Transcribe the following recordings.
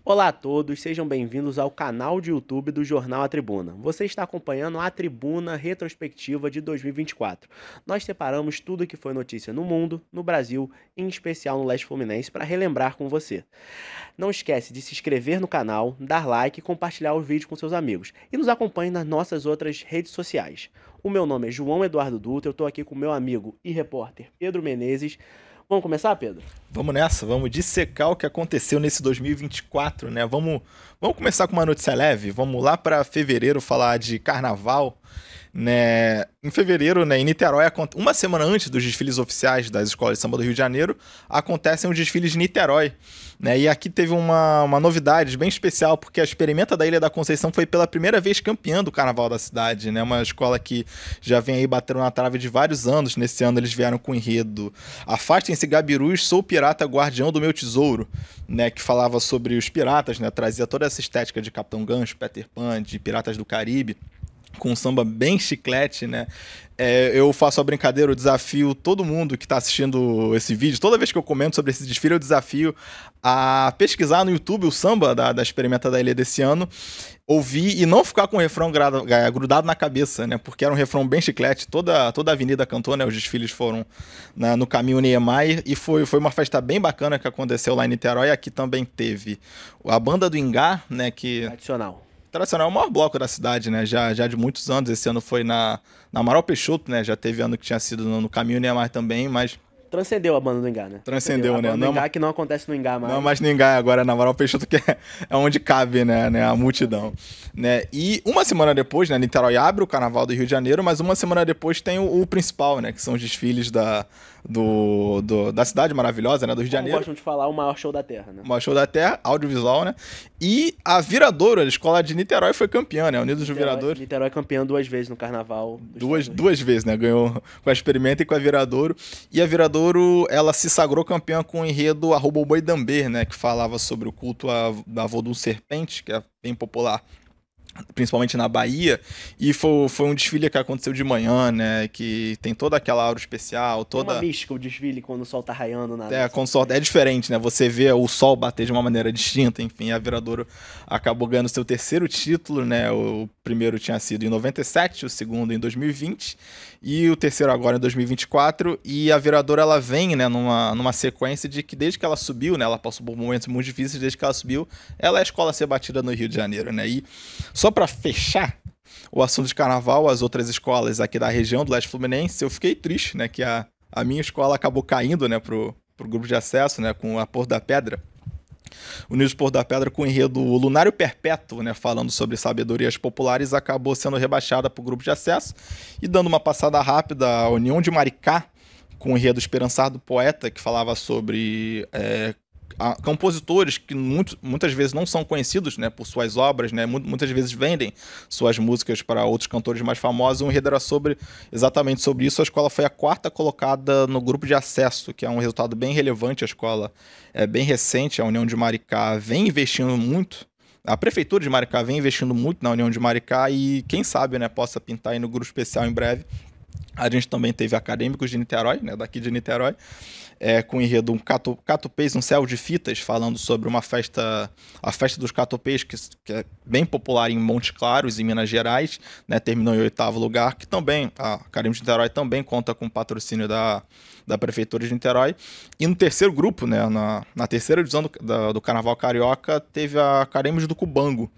Olá a todos, sejam bem-vindos ao canal de YouTube do Jornal A Tribuna. Você está acompanhando a Tribuna Retrospectiva de 2024. Nós separamos tudo que foi notícia no mundo, no Brasil, em especial no Leste Fluminense, para relembrar com você. Não esquece de se inscrever no canal, dar like e compartilhar o vídeo com seus amigos. E nos acompanhe nas nossas outras redes sociais. O meu nome é João Eduardo Dutra, eu estou aqui com meu amigo e repórter Pedro Menezes. Vamos começar, Pedro? Vamos nessa, vamos dissecar o que aconteceu nesse 2024, né? Vamos começar com uma notícia leve. Vamos lá para fevereiro falar de carnaval, né? Em fevereiro, né, em Niterói, uma semana antes dos desfiles oficiais das escolas de samba do Rio de Janeiro, acontecem os desfiles de Niterói, né? E aqui teve uma novidade bem especial, porque a Experimenta da Ilha da Conceição foi pela primeira vez campeã do carnaval da cidade, né? Uma escola que já vem aí batendo na trave de vários anos. Nesse ano eles vieram com o enredo Afastem-se Gabirus, sou pirata guardião do meu tesouro, né? Que falava sobre os piratas, né? Trazia toda essa estética de Capitão Gancho, Peter Pan, de Piratas do Caribe, com um samba bem chiclete, né? Eu faço a brincadeira, eu desafio todo mundo que está assistindo esse vídeo. Toda vez que eu comento sobre esse desfile, eu desafio a pesquisar no YouTube o samba da Experimenta da Ilha desse ano, ouvir e não ficar com o refrão grudado na cabeça, né? Porque era um refrão bem chiclete, toda a avenida cantou, né? Os desfiles foram no caminho Niemeyer e foi uma festa bem bacana que aconteceu lá em Niterói. Aqui também teve a banda do Ingá, né? Que Tradicional. tradicional é o maior bloco da cidade, né? Já de muitos anos. Esse ano foi na Amaral Peixoto, né? Já teve ano que tinha sido no Caminho Neymar também, mas Transcendeu a banda do Engá, né? transcendeu, A né? banda do Engá que não acontece no Engá mais. Não, mas ninguém agora é na Amaral Peixoto, que é onde cabe, né, a multidão. Né? E uma semana depois, né, Niterói abre o Carnaval do Rio de Janeiro, mas uma semana depois tem o principal, né, que são os desfiles da cidade maravilhosa, né, do Rio de Como Janeiro. gostam de falar, o maior show da Terra, né? O maior show da Terra, audiovisual, né? E a Viradouro, a escola de Niterói, foi campeã, né? Unidos do Viradouro. Niterói campeão duas vezes no Carnaval. Duas vezes, né? Ganhou com a Experimenta e com a Viradouro. E a Viradouro, ela se sagrou campeã com o enredo Arroba o Boi Dambê, né? Que falava sobre o culto da Vodun Serpente, que é bem popular, principalmente na Bahia, e foi um desfile que aconteceu de manhã, né, que tem toda aquela aura especial, Tem uma toda... mística o desfile quando o sol tá raiando na... É diferente, né, você vê o sol bater de uma maneira distinta, enfim, a Viradouro acabou ganhando seu terceiro título, né, o primeiro tinha sido em 97, o segundo em 2020, e o terceiro agora em 2024, e a Viradouro, ela vem, né, numa sequência de que desde que ela subiu, né, ela passou por momentos muito difíceis, desde que ela subiu, ela é a escola a ser batida no Rio de Janeiro, né, e só para fechar o assunto de carnaval, as outras escolas aqui da região do Leste Fluminense, eu fiquei triste, né, que a minha escola acabou caindo, né, pro grupo de acesso, né, com a Porto da Pedra. O Unidos Porto da Pedra, com o enredo Lunário Perpétuo, né, falando sobre sabedorias populares, acabou sendo rebaixada para o grupo de acesso. E dando uma passada rápida, a União de Maricá, com o enredo Esperançar do Poeta, que falava sobre compositores que muitas vezes não são conhecidos, né, por suas obras, né, muitas vezes vendem suas músicas para outros cantores mais famosos. O enredo era exatamente sobre isso. A escola foi a quarta colocada no grupo de acesso, que é um resultado bem relevante. A escola é bem recente, a União de Maricá vem investindo muito. A Prefeitura de Maricá vem investindo muito na União de Maricá e quem sabe, né, possa pintar aí no grupo especial em breve. A gente também teve Acadêmicos de Niterói, né, daqui de Niterói, com o enredo Catupês, um céu de fitas, falando sobre a festa dos Catupês, que é bem popular em Montes Claros, em Minas Gerais, né, terminou em 8º lugar, que também, a Acadêmica de Niterói também conta com o patrocínio da Prefeitura de Niterói. E no terceiro grupo, né, na terceira edição do Carnaval Carioca, teve a Acadêmica do Cubango,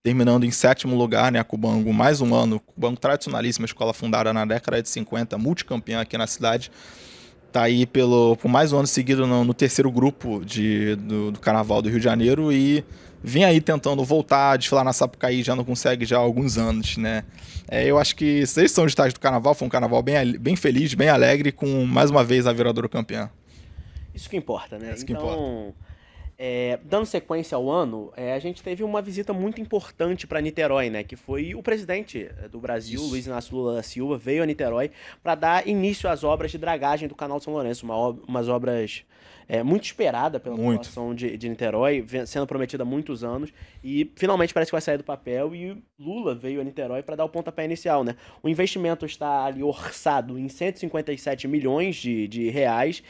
terminando em 7º lugar, né, a Cubango, mais um ano, Cubango tradicionalíssima, escola fundada na década de 50, multicampeã aqui na cidade, tá aí por mais um ano seguido no terceiro grupo do Carnaval do Rio de Janeiro e vem aí tentando voltar a desfilar na Sapucaí, já não consegue já há alguns anos, né. Eu acho que esses são os destaques do Carnaval, foi um Carnaval bem feliz, bem alegre, com mais uma vez a Viradouro campeã. Isso que importa, né? Isso que importa. Dando sequência ao ano, a gente teve uma visita muito importante para Niterói, né? Que foi o presidente do Brasil, Isso. Luiz Inácio Lula da Silva, veio a Niterói para dar início às obras de dragagem do Canal de São Lourenço, umas obras muito esperada pela população de Niterói, sendo prometida há muitos anos, e finalmente parece que vai sair do papel, e Lula veio a Niterói para dar o pontapé inicial, né? O investimento está ali orçado em 157 milhões de reais,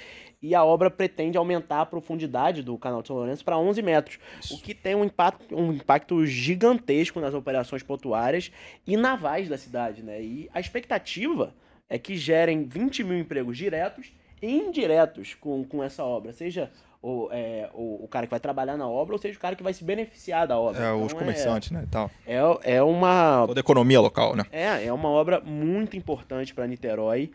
e a obra pretende aumentar a profundidade do canal de São Lourenço para 11 metros, o que tem um impacto gigantesco nas operações portuárias e navais da cidade, né? E a expectativa é que gerem 20 mil empregos diretos e indiretos com essa obra, seja o cara que vai trabalhar na obra, ou seja, o cara que vai se beneficiar da obra. Os comerciantes, né, e tal. É uma... Toda a economia local, né? É uma obra muito importante para Niterói.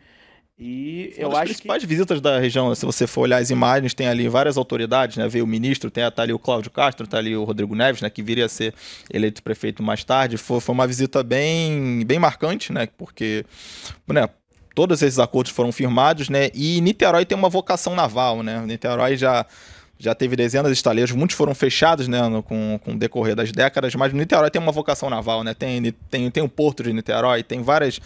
E eu acho que... As principais visitas da região, se você for olhar as imagens, tem ali várias autoridades, né? Veio o ministro, tá ali o Cláudio Castro, tá ali o Rodrigo Neves, né? Que viria a ser eleito prefeito mais tarde. Foi uma visita bem marcante, né? Porque, né, todos esses acordos foram firmados, né? E Niterói tem uma vocação naval, né? Niterói já teve dezenas de estaleiros, muitos foram fechados, né, com o decorrer das décadas, mas Niterói tem uma vocação naval, né? Tem o porto de Niterói, tem vários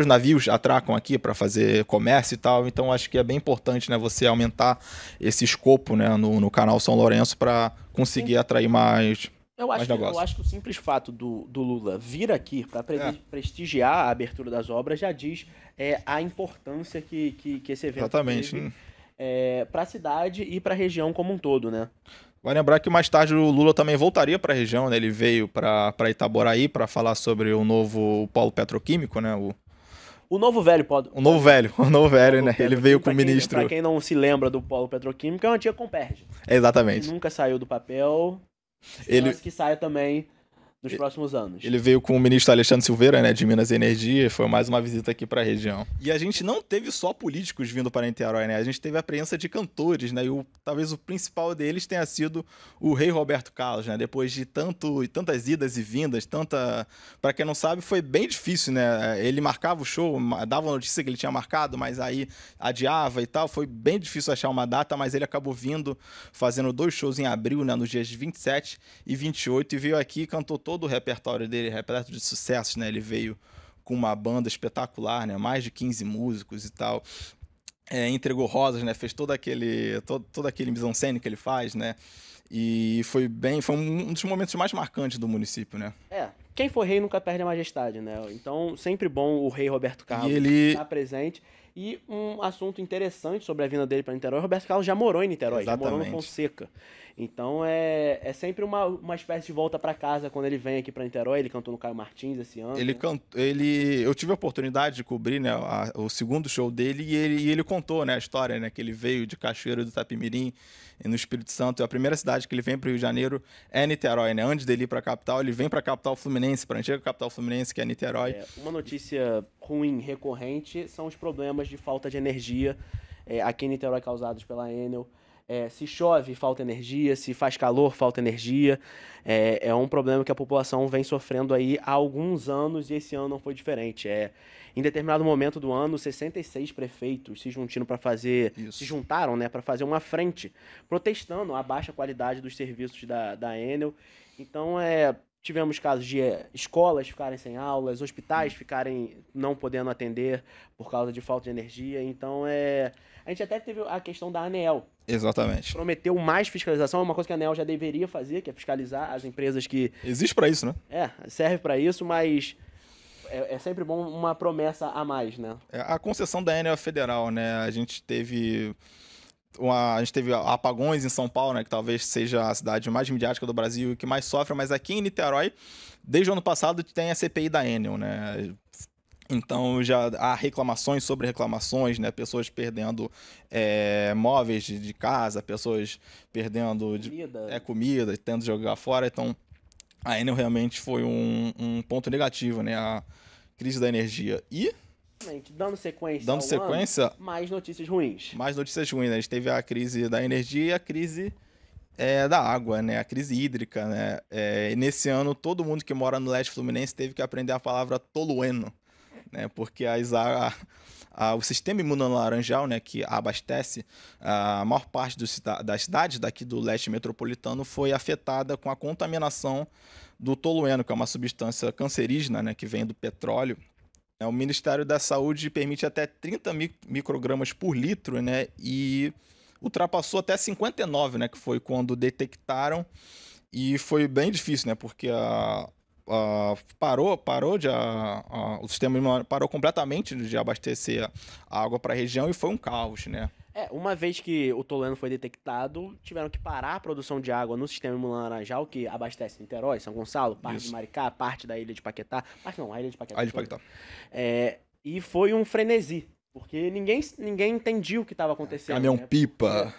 navios atracam aqui para fazer comércio e tal, então acho que é bem importante, né, você aumentar esse escopo, né, no canal São Lourenço para conseguir atrair mais. Eu acho que o simples fato do Lula vir aqui para prestigiar a abertura das obras já diz a importância que esse evento teve para a cidade e para a região como um todo, né? Vai lembrar que mais tarde o Lula também voltaria para a região, né? Ele veio para Itaboraí para falar sobre o novo polo petroquímico, né? O novo velho polo. O novo velho, né? Ele veio com o ministro. Para quem não se lembra do polo petroquímico, é uma antiga Comperj. Exatamente. Nunca saiu do papel. Que saia também nos próximos anos. Ele veio com o ministro Alexandre Silveira, né, de Minas e Energia, foi mais uma visita aqui para a região. E a gente não teve só políticos vindo para Niterói, né? A gente teve a presença de cantores, né? E talvez o principal deles tenha sido o rei Roberto Carlos, né? Depois de tantas idas e vindas, para quem não sabe, foi bem difícil, né? Ele marcava o show, dava a notícia que ele tinha marcado, mas aí adiava e tal. Foi bem difícil achar uma data, mas ele acabou vindo, fazendo 2 shows em abril, né? Nos dias 27 e 28, e veio aqui e cantou todo o repertório dele, repleto de sucessos, né? Ele veio com uma banda espetacular, né? Mais de 15 músicos e tal. Entregou rosas, né? Fez todo aquele mise-en-scène que ele faz, né? E foi um dos momentos mais marcantes do município, né? Quem for rei nunca perde a majestade, né? Então, sempre bom o rei Roberto Carlos estar presente. E um assunto interessante sobre a vinda dele para Niterói, o Roberto Carlos já morou em Niterói, já morou no Fonseca. Então é sempre uma espécie de volta para casa quando ele vem aqui para Niterói. Ele cantou no Caio Martins esse ano. Eu tive a oportunidade de cobrir, né, o segundo show dele e ele contou, né, a história, né, que ele veio de Cachoeiro do Itapemirim, no Espírito Santo. A primeira cidade que ele vem para o Rio de Janeiro é Niterói, né? Antes dele ir para a capital, ele vem para a capital fluminense, para a antiga capital fluminense, que é Niterói. Uma notícia ruim, recorrente, são os problemas de falta de energia aqui em Niterói causados pela Enel. Se chove, falta energia. Se faz calor, falta energia. É um problema que a população vem sofrendo aí há alguns anos e esse ano não foi diferente. Em determinado momento do ano, 66 prefeitos se juntaram, né, para fazer uma frente protestando a baixa qualidade dos serviços da Enel. Então, tivemos casos de escolas ficarem sem aulas, hospitais ficarem não podendo atender por causa de falta de energia. Então, a gente até teve a questão da ANEEL. Exatamente. Prometeu mais fiscalização, é uma coisa que a ANEEL já deveria fazer, que é fiscalizar as empresas que... Existe para isso, né? Serve para isso, mas é sempre bom uma promessa a mais, né? A concessão da Enel é federal, né? A gente teve apagões em São Paulo, né, que talvez seja a cidade mais midiática do Brasil e que mais sofre, mas aqui em Niterói, desde o ano passado, tem a CPI da Enel, né? Então já há reclamações sobre reclamações, né? Pessoas perdendo móveis de casa, pessoas perdendo comida, tendo de jogar fora. Então a Enel realmente foi um ponto negativo, né? A crise da energia. E dando sequência, mais notícias ruins. Mais notícias ruins, né? A gente teve a crise da energia e a crise da água, né? A crise hídrica, né? E nesse ano, todo mundo que mora no leste fluminense teve que aprender a palavra tolueno, né? Porque o sistema imunolaranjal, né, que abastece a maior parte das cidades daqui do leste metropolitano foi afetada com a contaminação do tolueno, que é uma substância cancerígena, né, que vem do petróleo. O Ministério da Saúde permite até 30 microgramas por litro, né? E ultrapassou até 59, né? Que foi quando detectaram. E foi bem difícil, né? Porque o sistema parou completamente de abastecer a água para a região e foi um caos, né? Uma vez que o tolueno foi detectado, tiveram que parar a produção de água no sistema Imuno-Laranjal, que abastece Niterói, São Gonçalo, parte de Maricá, parte da ilha de Paquetá. Parte não, a ilha de Paquetá. A ilha de Paquetá. E foi um frenesi, porque ninguém entendia o que estava acontecendo. Caminhão-pipa.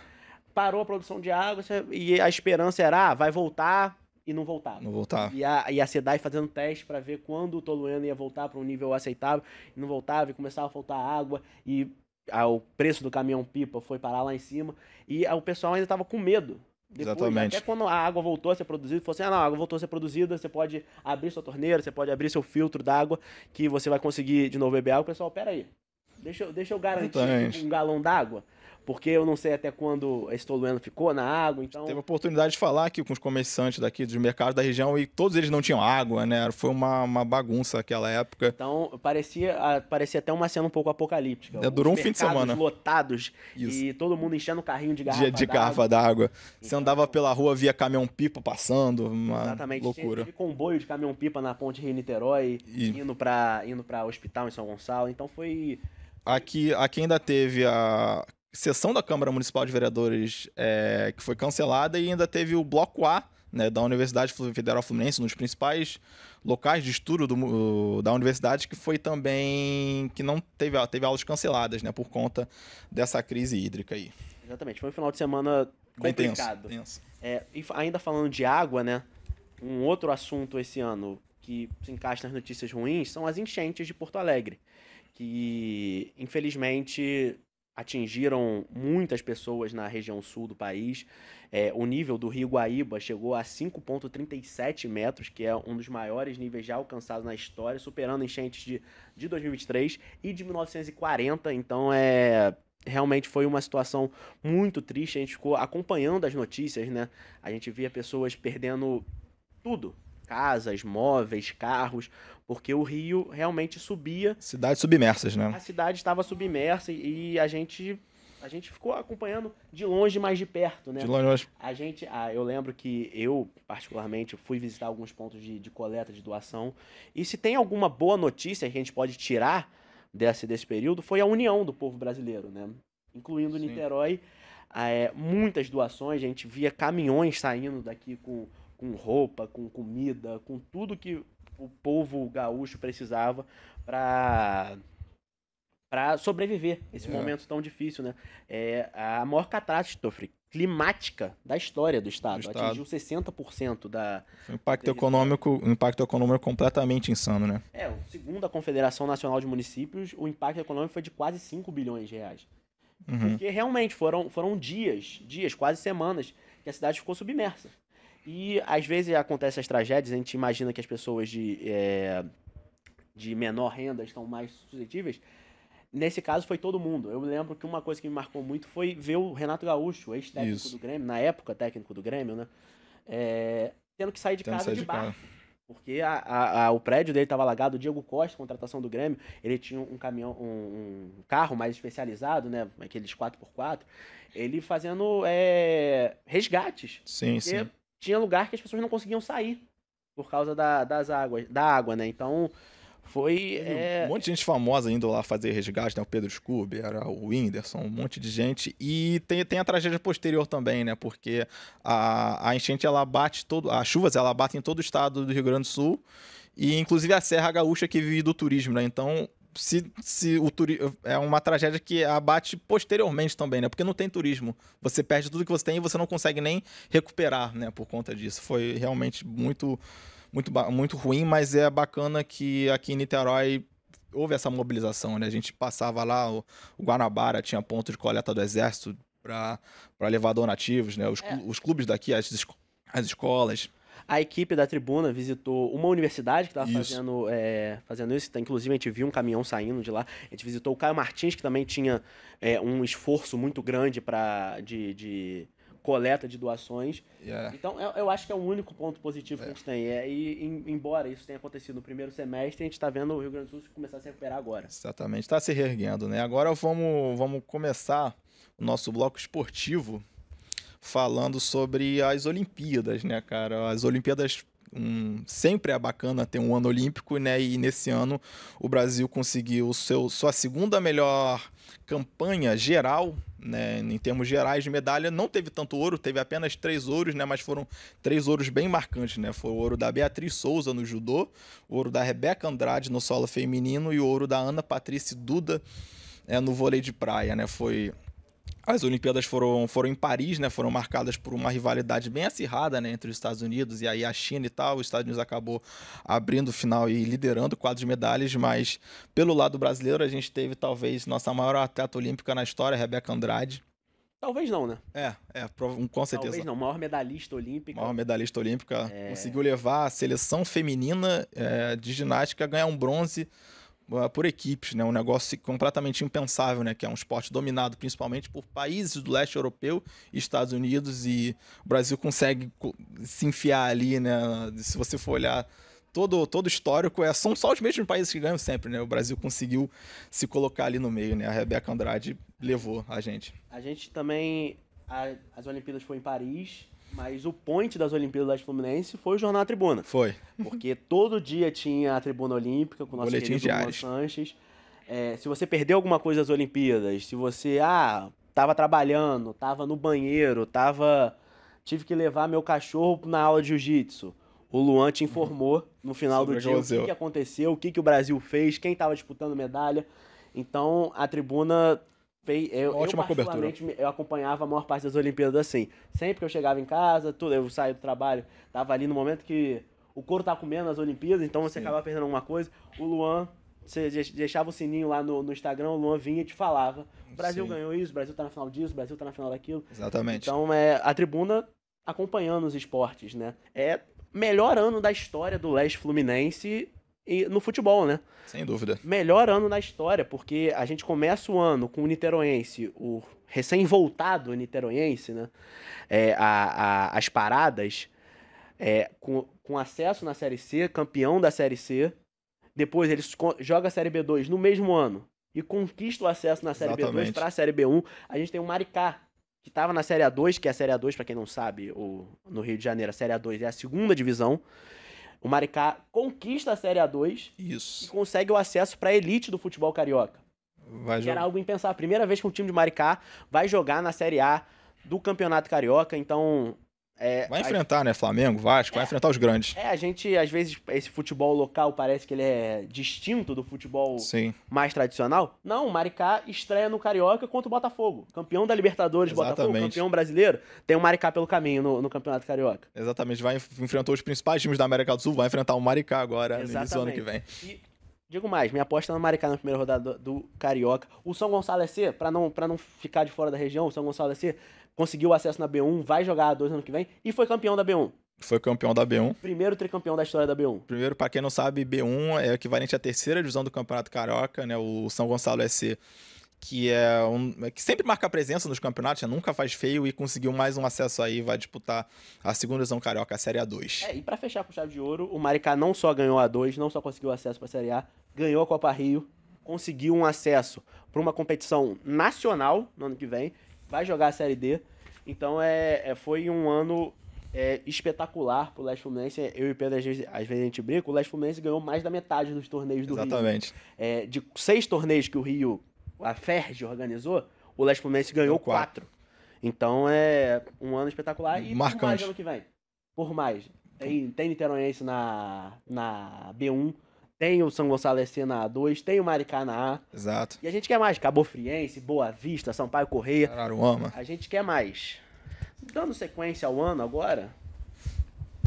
Parou a produção de água e a esperança era, vai voltar, e não voltava. Não voltava. E a SEDAI fazendo teste para ver quando o tolueno ia voltar para um nível aceitável, e não voltava, e começava a faltar água, e o preço do caminhão-pipa foi parar lá em cima, e o pessoal ainda estava com medo. Depois, Exatamente. até quando a água voltou a ser produzida, falou assim, não, a água voltou a ser produzida, você pode abrir sua torneira, você pode abrir seu filtro d'água, que você vai conseguir de novo beber água. O pessoal, pera aí, deixa eu garantir um galão d'água, porque eu não sei até quando esse tolueno ficou na água, então... Teve a oportunidade de falar aqui com os comerciantes daqui dos mercados da região e todos eles não tinham água, né? Foi uma bagunça naquela época. Então, parecia até uma cena um pouco apocalíptica. Durou um fim de semana. Lotados. Isso. E todo mundo enchendo o carrinho de garrafa de garrafa d'água. Você então, andava pela rua, via caminhão-pipa passando, uma exatamente, loucura. Tinha comboio de caminhão-pipa na ponte Rio-Niterói, indo pra hospital em São Gonçalo, então foi... Aqui ainda teve a sessão da Câmara Municipal de Vereadores que foi cancelada e ainda teve o Bloco A, né, da Universidade Federal Fluminense, nos principais locais de estudo da universidade, que foi também... que não teve aulas canceladas, né, por conta dessa crise hídrica aí. Exatamente, foi um final de semana complicado. Bem tenso. E ainda falando de água, né, um outro assunto esse ano que se encaixa nas notícias ruins são as enchentes de Porto Alegre, que infelizmente atingiram muitas pessoas na região sul do país. O nível do Rio Guaíba chegou a 5,37 metros, que é um dos maiores níveis já alcançados na história, superando enchentes de 2023 e de 1940. Então, realmente foi uma situação muito triste. A gente ficou acompanhando as notícias, né? A gente via pessoas perdendo tudo. Casas, móveis, carros, porque o rio realmente subia. Cidades submersas, né? A cidade estava submersa e a gente ficou acompanhando de longe, mais de perto, né? De longe. Eu lembro que eu, particularmente, fui visitar alguns pontos de coleta, de doação, e se tem alguma boa notícia que a gente pode tirar desse período, foi a união do povo brasileiro, né? Incluindo Sim. Niterói, muitas doações, a gente via caminhões saindo daqui com roupa, com comida, com tudo que o povo gaúcho precisava para sobreviver esse momento tão difícil, né? A maior catástrofe climática da história do estado. Atingiu 60% da... O impacto econômico completamente insano, né? Segundo a Confederação Nacional de Municípios, o impacto econômico foi de quase 5 bilhões de reais. Uhum. Porque realmente foram dias, quase semanas, que a cidade ficou submersa. E às vezes acontecem as tragédias, a gente imagina que as pessoas de menor renda estão mais suscetíveis. Nesse caso foi todo mundo. Eu lembro que uma coisa que me marcou muito foi ver o Renato Gaúcho, ex-técnico do Grêmio, na época técnico do Grêmio, né? Tendo que sair de casa de barco. Porque o prédio dele estava alagado. O Diego Costa, contratação do Grêmio, ele tinha um caminhão, um carro mais especializado, né? Aqueles 4x4. Ele fazendo resgates. Sim. Tinha lugar que as pessoas não conseguiam sair por causa da água, né? Então, foi... Um monte de gente famosa indo lá fazer resgate, né? O Pedro Scooby, era o Whindersson, um monte de gente. E tem a tragédia posterior também, né? Porque a enchente, ela bate as chuvas, ela bate em todo o estado do Rio Grande do Sul. E, inclusive, a Serra Gaúcha, que vive do turismo, né? Então... é uma tragédia que abate posteriormente também, né? Porque não tem turismo. Você perde tudo que você tem e você não consegue nem recuperar, né? Por conta disso. Foi realmente muito, muito, muito ruim, mas é bacana que aqui em Niterói houve essa mobilização, né? A gente passava lá, o Guanabara tinha ponto de coleta do Exército para levar donativos, né? Os clubes daqui, as escolas. A equipe da Tribuna visitou uma universidade que estava fazendo isso. Inclusive, a gente viu um caminhão saindo de lá. A gente visitou o Caio Martins, que também tinha um esforço muito grande de coleta de doações. Então, eu acho que é o único ponto positivo que a gente tem. Embora isso tenha acontecido no primeiro semestre, a gente está vendo o Rio Grande do Sul começar a se recuperar agora. Exatamente, está se reerguendo, né? Agora vamos começar o nosso bloco esportivo falando sobre as Olimpíadas, né, cara? As Olimpíadas sempre é bacana ter um ano olímpico, né? E nesse ano o Brasil conseguiu sua segunda melhor campanha geral, né, em termos gerais de medalha. Não teve tanto ouro, teve apenas 3 ouros, né, mas foram 3 ouros bem marcantes, né? Foi o ouro da Beatriz Souza no judô, o ouro da Rebeca Andrade no solo feminino e o ouro da Ana Patrícia Duda no vôlei de praia, né? As Olimpíadas foram em Paris, né? Foram marcadas por uma rivalidade bem acirrada, né? Entre os Estados Unidos e aí a China e tal. Os Estados Unidos acabou abrindo o final e liderando o quadro de medalhas, mas pelo lado brasileiro a gente teve talvez nossa maior atleta olímpica na história, Rebeca Andrade. Talvez não, né? Com certeza. Talvez não, maior medalhista olímpica. Maior medalhista olímpica. Conseguiu levar a seleção feminina de ginástica a ganhar um bronze por equipes, né? Um negócio completamente impensável, né? Que é um esporte dominado principalmente por países do leste europeu e Estados Unidos, e o Brasil consegue se enfiar ali, né? Se você for olhar todo o histórico, são só os mesmos países que ganham sempre, né? O Brasil conseguiu se colocar ali no meio, né? A Rebeca Andrade levou a gente. A gente também... As Olimpíadas foi em Paris, mas o point das Olimpíadas Fluminense foi o Jornal Tribuna. Foi. Porque todo dia tinha a Tribuna Olímpica com o nosso Boletim querido Luan diário. Sanches. Se você perdeu alguma coisa das Olimpíadas, se você, tava trabalhando, tava no banheiro, tive que levar meu cachorro na aula de jiu-jitsu, o Luan te informou no final do dia o que aconteceu, o que o Brasil fez, quem tava disputando medalha. Então, a Tribuna... Ótima cobertura. Eu acompanhava a maior parte das Olimpíadas assim. Sempre que eu chegava em casa, eu saía do trabalho, tava ali no momento que o couro tá comendo as Olimpíadas, então você acaba perdendo alguma coisa. O Luan, você deixava o sininho lá no Instagram, o Luan vinha e te falava: o Brasil ganhou isso, o Brasil tá na final disso, o Brasil tá na final daquilo. Exatamente. Então a Tribuna acompanhando os esportes, né? É melhor ano da história do Leste Fluminense e no futebol, né? Sem dúvida. Melhor ano na história, porque a gente começa o ano com o Niteroense, o recém-voltado Niteroense, né? As paradas, com acesso na Série C, campeão da Série C. Depois ele joga a Série B2 no mesmo ano e conquista o acesso na Série B2 para a Série B1. A gente tem o Maricá, que estava na Série A2, que é a Série A2, para quem não sabe, no Rio de Janeiro, a Série A2 é a segunda divisão. O Maricá conquista a Série A2 e consegue o acesso para a elite do futebol carioca. Que era algo impensável. Primeira vez que um time de Maricá vai jogar na Série A do Campeonato Carioca, então... vai enfrentar, né? Flamengo, Vasco, vai enfrentar os grandes. A gente, às vezes, esse futebol local parece que ele é distinto do futebol mais tradicional. Não, o Maricá estreia no Carioca contra o Botafogo. Campeão da Libertadores, Botafogo, campeão brasileiro. Tem o Maricá pelo caminho no Campeonato Carioca. Exatamente, enfrentou os principais times da América do Sul, vai enfrentar o Maricá agora, no início do ano que vem. E digo mais, minha aposta no Maricá na primeira rodada do Carioca. O São Gonçalo SC, pra não ficar de fora da região, o São Gonçalo SC conseguiu acesso na B1, vai jogar a 2 ano que vem e foi campeão da B1. Foi campeão da B1. Primeiro tricampeão da história da B1. Primeiro, pra quem não sabe, B1 é equivalente à terceira divisão do Campeonato Carioca, né? O São Gonçalo SC, que que sempre marca presença nos campeonatos, né? Nunca faz feio e conseguiu mais um acesso aí, vai disputar a segunda divisão carioca, a Série A2. E pra fechar com chave de ouro, o Maricá não só ganhou a A2, não só conseguiu acesso pra Série A, ganhou a Copa Rio, conseguiu um acesso pra uma competição nacional no ano que vem, vai jogar a Série D. Então foi um ano espetacular pro Leste Fluminense. Eu e o Pedro, às vezes a gente brinca, o Leste Fluminense ganhou mais da metade dos torneios do Rio. Exatamente. De 6 torneios que o Rio, a FERJ organizou, o Leste Fluminense ganhou 4. Então é um ano espetacular. E marcante. Por mais ano que vem. Por mais. Tem Niteroense na B1, tem o São Gonçalo SC na A2, tem o Maricá na A. Exato. E a gente quer mais. Cabo Friense, Boa Vista, Sampaio Corrêa. Araruama. A gente quer mais. Dando sequência ao ano agora...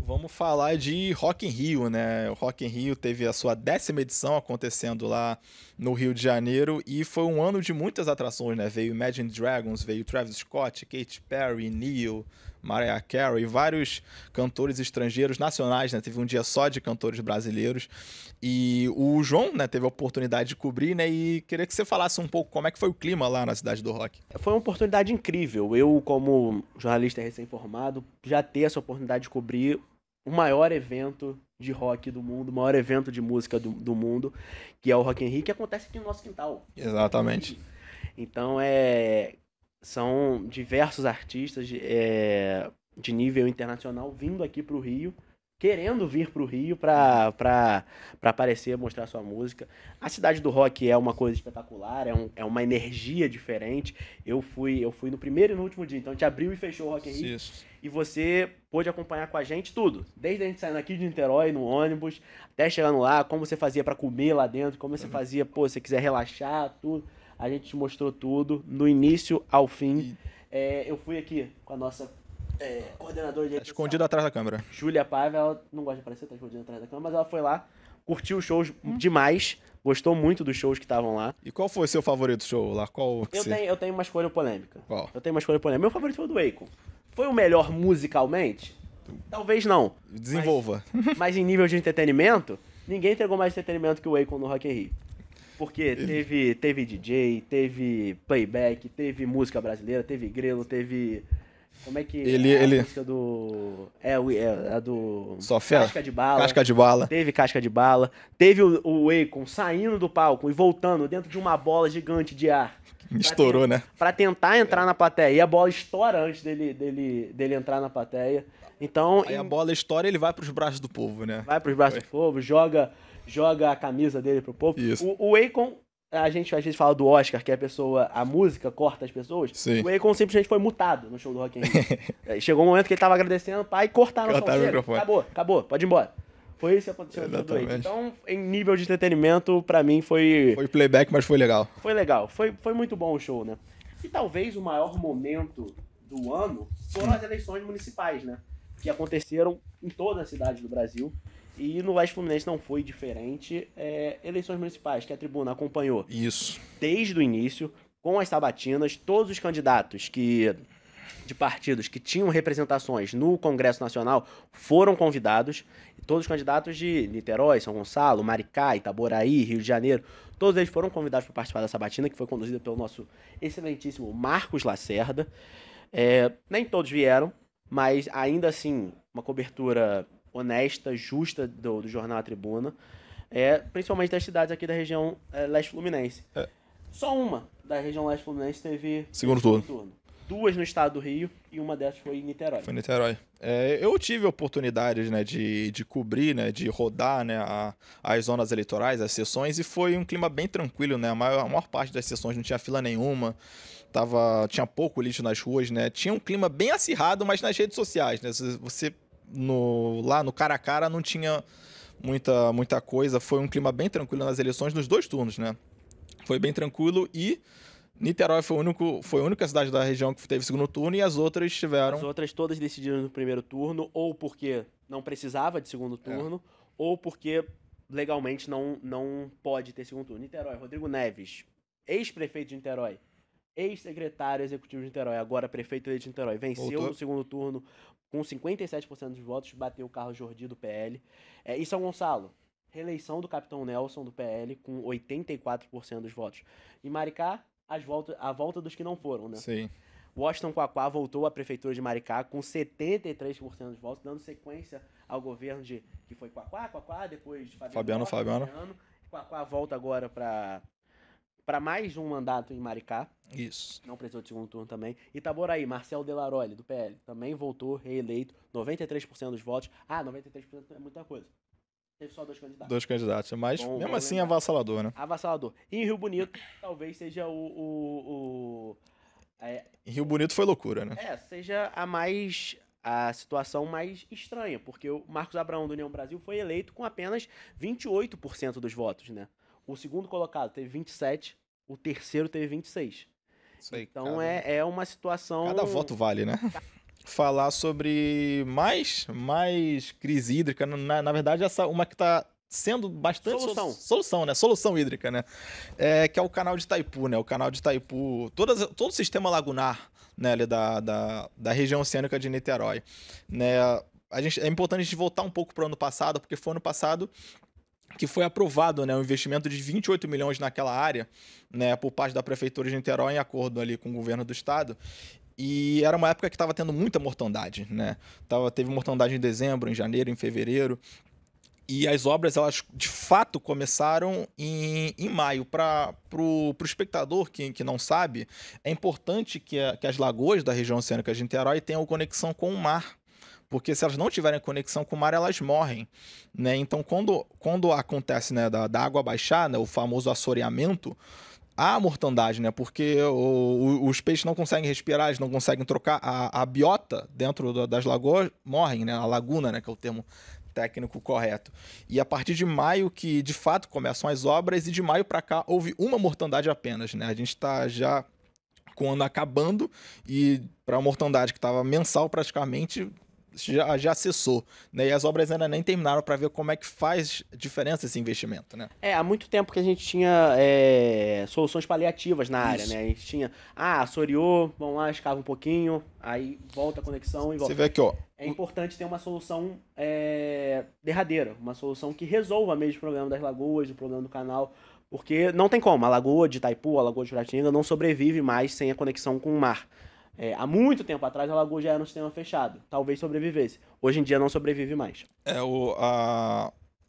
Vamos falar de Rock in Rio, né? O Rock in Rio teve a sua 10ª edição acontecendo lá no Rio de Janeiro e foi um ano de muitas atrações, né? Veio Imagine Dragons, veio Travis Scott, Katy Perry, Neil, Mariah Carey, vários cantores estrangeiros nacionais, né? Teve um dia só de cantores brasileiros e o João, né, teve a oportunidade de cobrir, né? E queria que você falasse um pouco como é que foi o clima lá na cidade do rock. Foi uma oportunidade incrível. Eu, como jornalista recém-formado, já ter essa oportunidade de cobrir o maior evento de rock do mundo, o maior evento de música do mundo, que é o Rock in Rio, que acontece aqui no nosso quintal. Exatamente. Então, são diversos artistas de nível internacional vindo aqui para o Rio, querendo vir para o Rio para aparecer, mostrar sua música. A Cidade do Rock é uma coisa espetacular, é uma energia diferente. Eu fui no primeiro e no último dia, então a gente abriu e fechou o Rock in Rio. Isso. E você pôde acompanhar com a gente tudo. Desde a gente saindo aqui de Niterói, no ônibus, até chegando lá, como você fazia para comer lá dentro, como você fazia, pô, se você quiser relaxar, tudo. A gente te mostrou tudo, do início ao fim. Eu fui aqui com a nossa coordenadora de Tá escondido atrás da câmera. Júlia Paiva, ela não gosta de aparecer, tá escondida atrás da câmera, mas ela foi lá, curtiu os shows demais, gostou muito dos shows que estavam lá. E qual foi o seu favorito show lá? Qual que Eu tenho uma escolha polêmica. Qual? Eu tenho uma escolha polêmica. Meu favorito foi o do Akon. Foi o melhor musicalmente? Talvez não. Desenvolva. Mas em nível de entretenimento, ninguém entregou mais entretenimento que o Akon no Rock in Rio. Porque teve DJ, teve playback, teve música brasileira, teve grelo, teve... Como é que a música do... a do... Só fé? Casca de Bala. Casca de Bala. Teve Casca de Bala. Teve o Akon saindo do palco e voltando dentro de uma bola gigante de ar. Estourou, né? Pra tentar entrar na plateia. E a bola estoura antes dele entrar na plateia. Então... Aí a bola estoura e ele vai pros braços do povo, né? Vai pros braços do povo, joga a camisa dele pro povo. Isso. O Akon, a gente às vezes fala do Oscar, que a música corta as pessoas. Sim. O Akon simplesmente foi mutado no show do Rock in Rio. Chegou um momento que ele tava agradecendo, pai, e cortaram o som. microfone. Acabou, pode ir embora. Foi isso que aconteceu no show do Akon. Então, em nível de entretenimento, pra mim foi... Foi playback, mas foi legal. Foi legal, foi muito bom o show, né? E talvez o maior momento do ano foram as eleições municipais, né? Que aconteceram em toda a cidade do Brasil. E no Leste Fluminense não foi diferente. Eleições municipais que a Tribuna acompanhou Isso. desde o início, com as sabatinas, todos os candidatos de partidos que tinham representações no Congresso Nacional foram convidados. Todos os candidatos de Niterói, São Gonçalo, Maricá, Itaboraí, Rio de Janeiro, todos eles foram convidados para participar da sabatina, que foi conduzida pelo nosso excelentíssimo Marcos Lacerda. Nem todos vieram, mas ainda assim, uma cobertura honesta, justa do Jornal A Tribuna, principalmente das cidades aqui da região Leste Fluminense. Só uma da região Leste Fluminense teve segundo turno. 2 no estado do Rio e uma dessas foi em Niterói. Foi em Niterói. Eu tive oportunidades, né, de cobrir, né, de rodar, né, as zonas eleitorais, as sessões, e foi um clima bem tranquilo, né? A maior parte das sessões não tinha fila nenhuma, tinha pouco lixo nas ruas, né? Tinha um clima bem acirrado, mas nas redes sociais, né? Você lá no cara a cara não tinha muita coisa. Foi um clima bem tranquilo nas eleições nos 2 turnos, né? Foi bem tranquilo e Niterói foi a única cidade da região que teve segundo turno e as outras tiveram... As outras todas decidiram no primeiro turno, ou porque não precisava de segundo turno, ou porque legalmente não pode ter segundo turno. Niterói, Rodrigo Neves, ex-prefeito de Niterói, ex-secretário executivo de Niterói, agora prefeito eleito de Niterói, venceu no segundo turno com 57% dos votos, bateu o Carlos Jordi do PL. E São Gonçalo, reeleição do Capitão Nelson do PL com 84% dos votos. E Maricá, a volta dos que não foram, né? Sim. Washington Quaquá voltou à prefeitura de Maricá com 73% dos votos, dando sequência ao governo que foi Quaquá, depois Fabiano. Quaquá volta agora para mais um mandato em Maricá. Isso. Não precisou de segundo turno também. Itaboraí, Marcel Delaroli, do PL, também voltou, reeleito, 93% dos votos. 93% é muita coisa. Teve só 2 candidatos. 2 candidatos, mas mesmo assim lembrar. Avassalador, né? Avassalador. E em Rio Bonito, talvez seja Em Rio Bonito foi loucura, né? Seja a situação mais estranha, porque o Marcos Abraão do União Brasil foi eleito com apenas 28% dos votos, né? O segundo colocado teve 27%, o terceiro teve 26%. Isso aí, então é uma situação... Cada voto vale, né? Falar sobre mais crise hídrica, na verdade uma que está sendo bastante solução, né? Solução hídrica, né? Que é o canal de Itaipu, né? O canal de Itaipu, todo o sistema lagunar, né, ali da região oceânica de Niterói, né? É importante a gente voltar um pouco para o ano passado, porque foi ano passado que foi aprovado, né, um investimento de 28 milhões naquela área, né, por parte da Prefeitura de Niterói, em acordo ali com o governo do estado. E era uma época que estava tendo muita mortandade, né? Teve mortandade em dezembro, em janeiro, em fevereiro. E as obras, elas de fato começaram em maio. Para o espectador que não sabe, é importante que as lagoas da região oceânica de Niterói tenham conexão com o mar, porque se elas não tiverem conexão com o mar, elas morrem, né? Então, quando acontece, né, da água baixar, né, o famoso assoreamento, há mortandade, né? Porque os peixes não conseguem respirar, eles não conseguem trocar. A biota dentro das lagoas morrem, né? A laguna, né? Que é o termo técnico correto. E a partir de maio que, de fato, começam as obras, e de maio para cá houve uma mortandade apenas, né? A gente está já com o ano acabando, e para a mortandade que estava mensal praticamente, já cessou, né? E as obras ainda nem terminaram para ver como é que faz diferença esse investimento, né? Há muito tempo que a gente tinha soluções paliativas na área, Isso. né? A gente tinha, assoreou, vamos lá, escava um pouquinho, aí volta a conexão e volta. Você vê aqui, ó. É importante ter uma solução derradeira, uma solução que resolva mesmo o problema das lagoas, o problema do canal, porque não tem como, a lagoa de Itaipu, a lagoa de Juratinga não sobrevive mais sem a conexão com o mar. Há muito tempo atrás a lagoa já era um sistema fechado, talvez sobrevivesse. Hoje em dia não sobrevive mais.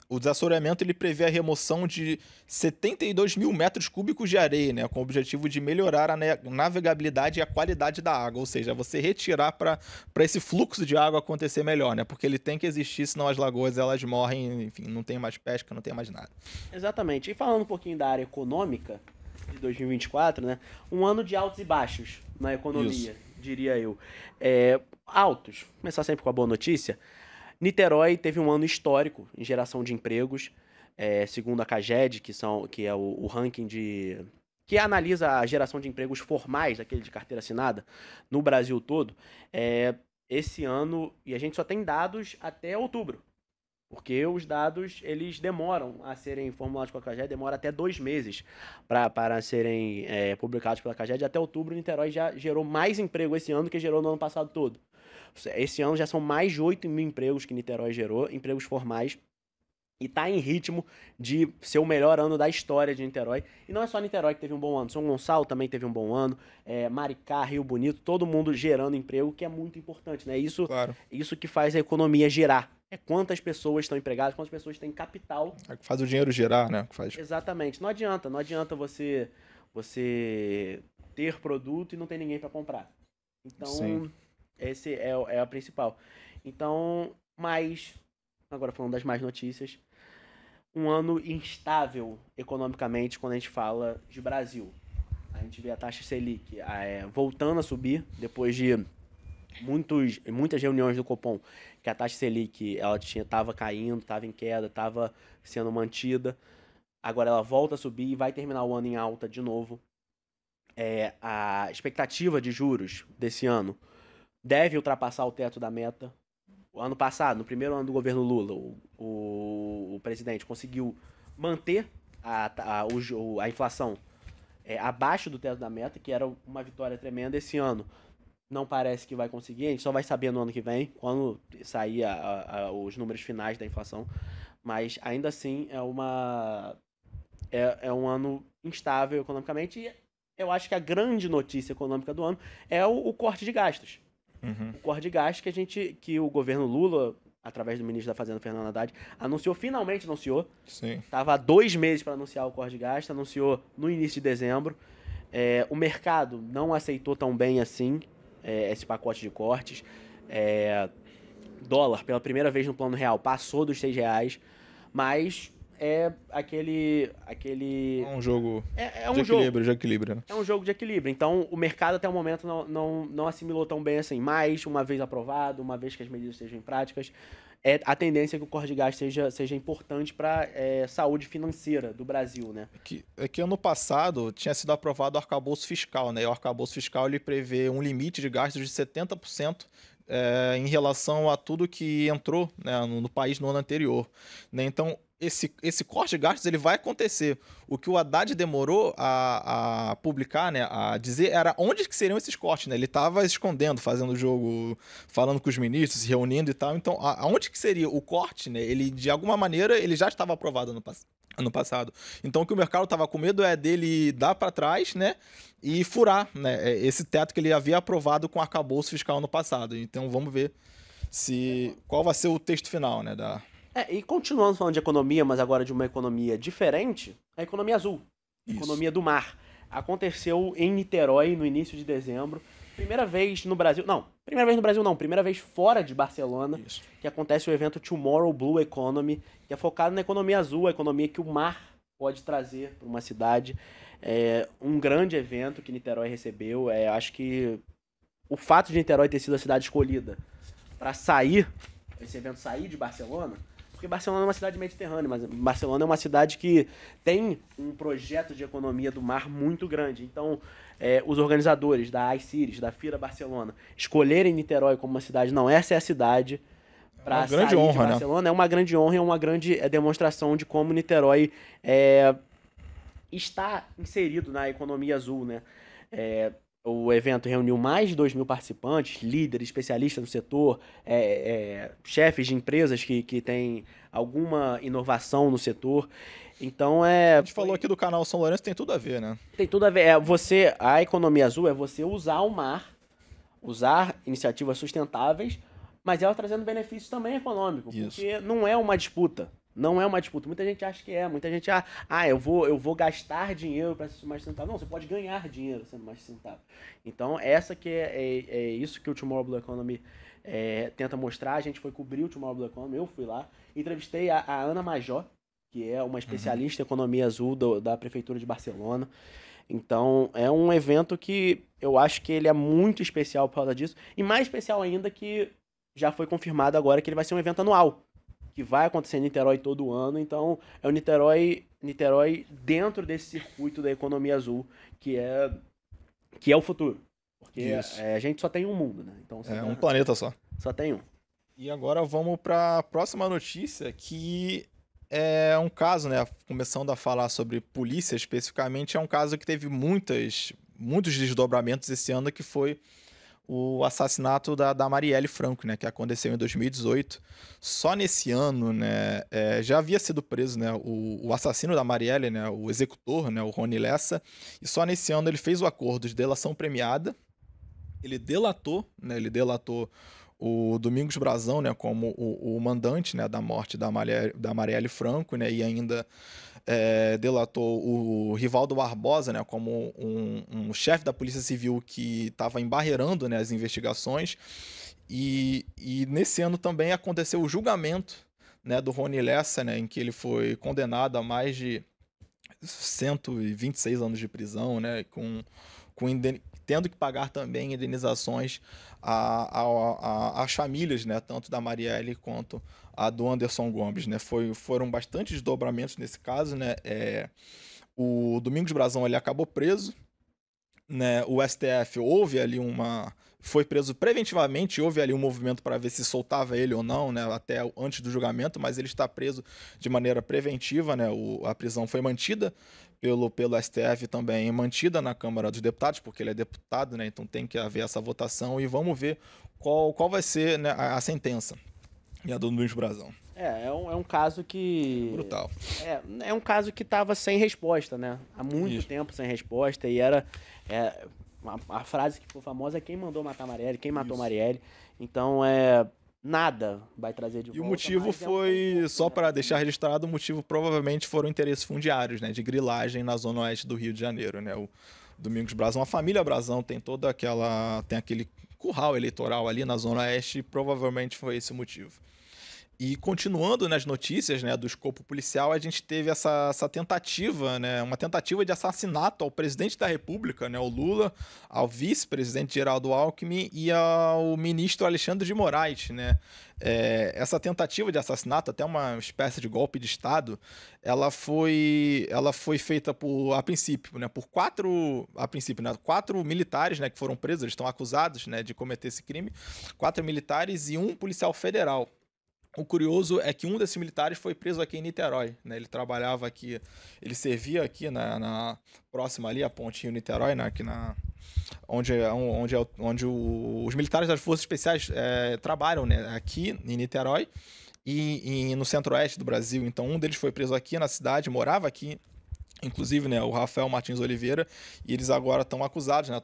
O desassoreamento ele prevê a remoção de 72 mil metros cúbicos de areia, né, com o objetivo de melhorar a navegabilidade e a qualidade da água, ou seja, você retirar para esse fluxo de água acontecer melhor, né, porque ele tem que existir, senão as lagoas elas morrem, enfim, não tem mais pesca, não tem mais nada. Exatamente. E falando um pouquinho da área econômica de 2024, né, um ano de altos e baixos na economia, diria eu. Altos, começar sempre com a boa notícia. Niterói teve um ano histórico em geração de empregos, segundo a CAGED, que é o ranking que analisa a geração de empregos formais, aquele de carteira assinada, no Brasil todo. Esse ano, e a gente só tem dados até outubro, porque os dados eles demoram a serem formulados pela CAGED, demora até 2 meses para serem publicados pela CAGED. Até outubro, Niterói já gerou mais emprego esse ano do que gerou no ano passado todo. Esse ano já são mais de 8 mil empregos que Niterói gerou, empregos formais, e está em ritmo de ser o melhor ano da história de Niterói. E não é só Niterói que teve um bom ano, São Gonçalo também teve um bom ano, Maricá, Rio Bonito, todo mundo gerando emprego, que é muito importante, né? Claro. Isso que faz a economia girar. Quantas pessoas estão empregadas, quantas pessoas têm capital. É que faz o dinheiro girar, né? Que faz... Exatamente. Não adianta você ter produto e não ter ninguém para comprar. Então, Sim. esse é a principal. Então, agora falando das más notícias, um ano instável economicamente quando a gente fala de Brasil. A gente vê a taxa Selic voltando a subir depois de muitas reuniões do Copom, que a taxa Selic estava caindo, estava em queda, estava sendo mantida. Agora ela volta a subir e vai terminar o ano em alta de novo. A expectativa de juros desse ano deve ultrapassar o teto da meta. O ano passado, no primeiro ano do governo Lula, o presidente conseguiu manter a inflação abaixo do teto da meta, que era uma vitória tremenda. Esse ano não parece que vai conseguir, a gente só vai saber no ano que vem, quando sair os números finais da inflação. Mas ainda assim é um ano instável economicamente, e eu acho que a grande notícia econômica do ano é o corte de gastos. Uhum. O corte de gastos que o governo Lula, através do ministro da Fazenda, Fernando Haddad, finalmente anunciou. Sim. Estava há 2 meses para anunciar o corte de gastos, anunciou no início de dezembro. O mercado não aceitou tão bem assim esse pacote de cortes. Dólar, pela primeira vez no plano real, passou dos R$6, mas aquele... É um jogo de equilíbrio, né? É um jogo de equilíbrio. Então, o mercado até o momento não assimilou tão bem assim. Mas, uma vez aprovado, uma vez que as medidas estejam em práticas, a tendência é que o corte de gastos seja importante para a saúde financeira do Brasil, né? Que ano passado tinha sido aprovado o arcabouço fiscal, né? E o arcabouço fiscal ele prevê um limite de gastos de 70%. Em relação a tudo que entrou, né, no país no ano anterior, né? Então, esse corte de gastos ele vai acontecer. O que o Haddad demorou a publicar, né, a dizer, era onde que seriam esses cortes, né? Ele estava escondendo, fazendo o jogo, falando com os ministros, se reunindo e tal. Então, aonde que seria o corte, né? Ele, de alguma maneira, ele já estava aprovado ano passado. Então, o que o mercado estava com medo é dele dar para trás, né, e furar, né, esse teto que ele havia aprovado com o arcabouço fiscal no passado. Então, vamos ver qual vai ser o texto final, né, E continuando falando de economia, mas agora de uma economia diferente, a economia azul, a Isso. economia do mar. Aconteceu em Niterói no início de dezembro. primeira vez no Brasil, não, primeira vez fora de Barcelona, Isso. que acontece o evento Tomorrow Blue Economy, que é focado na economia azul, a economia que o mar pode trazer para uma cidade. É um grande evento que Niterói recebeu. Acho que o fato de Niterói ter sido a cidade escolhida para sair, esse evento sair de Barcelona, porque Barcelona é uma cidade mediterrânea, mas Barcelona é uma cidade que tem um projeto de economia do mar muito grande. Então, os organizadores da iCities, da Fira Barcelona, escolherem Niterói como uma cidade, não, essa é a cidade para sair de Barcelona, né? É uma grande honra, é uma grande demonstração de como Niterói está inserido na economia azul, né? O evento reuniu mais de 2.000 participantes, líderes, especialistas do setor, chefes de empresas que têm alguma inovação no setor. Então A gente falou aqui do canal São Lourenço, tem tudo a ver, né? Tem tudo a ver. A economia azul é você usar o mar, usar iniciativas sustentáveis, mas ela trazendo benefícios também econômicos, porque não é uma disputa. Não é uma disputa. Muita gente acha que é. Muita gente acha, eu vou gastar dinheiro para ser mais sustentável. Não, você pode ganhar dinheiro sendo mais sustentável. Então, essa que é isso que o Tomorrow Blue Economy tenta mostrar. A gente foi cobrir o Tomorrow Blue Economy, eu fui lá. Entrevistei a Ana Majó, que é uma especialista em economia azul da Prefeitura de Barcelona. Então, é um evento que eu acho que ele é muito especial por causa disso. E mais especial ainda que já foi confirmado agora que ele vai ser um evento anual, que vai acontecer em Niterói todo ano. Então, é o Niterói dentro desse circuito da economia azul, que é o futuro. Porque a gente só tem um mundo, né? Então, um planeta só. Só tem um. E agora vamos para a próxima notícia, que é um caso, né? Começando a falar sobre polícia especificamente, é um caso que teve muitos desdobramentos esse ano, que foi o assassinato da Marielle Franco, né, que aconteceu em 2018. Só nesse ano, né, já havia sido preso, né, o assassino da Marielle, né, o executor, né, o Rony Lessa, e só nesse ano ele fez o acordo de delação premiada. Ele delatou o Domingos Brazão, né, como o mandante, né, da morte da Marielle Franco, né, e ainda delatou o Rivaldo Barbosa, né, como um chefe da Polícia Civil que estava embarreirando, né, as investigações. E nesse ano também aconteceu o julgamento, né, do Rony Lessa, né, em que ele foi condenado a mais de 126 anos de prisão, né, tendo que pagar também indenizações às famílias, né, tanto da Marielle quanto a do Anderson Gomes, né. Foram bastante desdobramentos nesse caso, né. O Domingos Brazão ele acabou preso, né. O STF foi preso preventivamente, houve ali um movimento para ver se soltava ele ou não, né, até antes do julgamento, mas ele está preso de maneira preventiva, né. A prisão foi mantida pelo STF, também mantida na Câmara dos Deputados, porque ele é deputado, né, então tem que haver essa votação, e vamos ver qual vai ser, né, a sentença do Domingos Brazão. É um caso que... Brutal. É um caso que estava sem resposta, né? Há muito tempo sem resposta, e era... a frase que ficou famosa é: quem mandou matar Marielle, quem matou Marielle. Então, nada vai trazer de volta. E o motivo foi, só para deixar registrado, o motivo provavelmente foram interesses fundiários, né, de grilagem na zona oeste do Rio de Janeiro, né. O Domingos Brazão, a família Brazão tem aquele curral eleitoral ali na zona oeste, e provavelmente foi esse o motivo. E continuando nas notícias, né, do escopo policial, a gente teve essa tentativa, né, uma tentativa de assassinato ao presidente da República, né, o Lula, ao vice-presidente Geraldo Alckmin e ao ministro Alexandre de Moraes, né. Essa tentativa de assassinato, até uma espécie de golpe de Estado, ela foi feita a princípio, né, por quatro militares, né, que foram presos. Eles estão acusados, né, de cometer esse crime, 4 militares e um policial federal. O curioso é que um desses militares foi preso aqui em Niterói, né? Ele trabalhava aqui, ele servia aqui na próxima ali, a ponte Rio-Niterói, né? Aqui onde os militares das Forças Especiais trabalham, né? Aqui em Niterói e no centro-oeste do Brasil. Então, um deles foi preso aqui na cidade, morava aqui, inclusive, né? O Rafael Martins Oliveira, e eles agora estão acusados, né?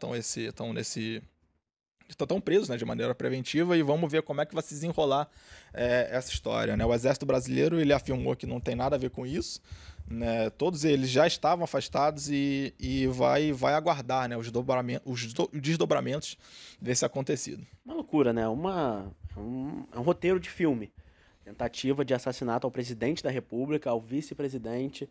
Estão presos, né, de maneira preventiva, e vamos ver como é que vai se desenrolar essa história, né? O Exército Brasileiro ele afirmou que não tem nada a ver com isso, né? Todos eles já estavam afastados e vai aguardar, né, os desdobramentos desse acontecido. Uma loucura, né? É um roteiro de filme. Tentativa de assassinato ao presidente da República, ao vice-presidente,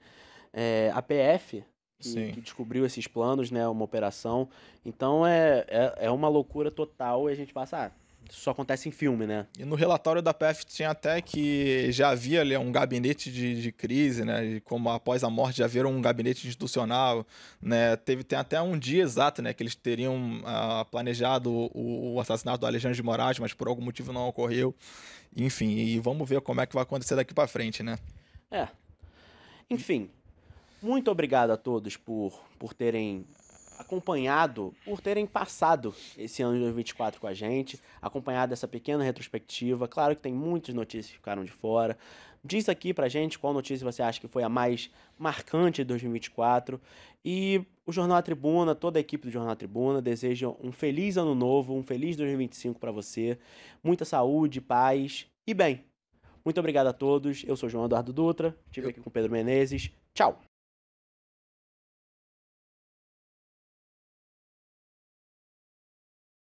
a PF, que descobriu esses planos, né? Uma operação. Então é uma loucura total e a gente passa, isso só acontece em filme, né? E no relatório da PF tinha até que já havia ali um gabinete de crise, né? E como após a morte já haveram um gabinete institucional, né? Tem até um dia exato, né? Que eles teriam planejado o assassinato do Alexandre de Moraes, mas por algum motivo não ocorreu. Enfim, e vamos ver como é que vai acontecer daqui para frente, né? Enfim, muito obrigado a todos por terem acompanhado, por terem passado esse ano de 2024 com a gente, acompanhado essa pequena retrospectiva. Claro que tem muitas notícias que ficaram de fora. Diz aqui pra gente qual notícia você acha que foi a mais marcante de 2024. E o Jornal A Tribuna, toda a equipe do Jornal A Tribuna, deseja um feliz ano novo, um feliz 2025 para você. Muita saúde, paz e bem. Muito obrigado a todos. Eu sou João Eduardo Dutra, estive aqui com o Pedro Menezes. Tchau!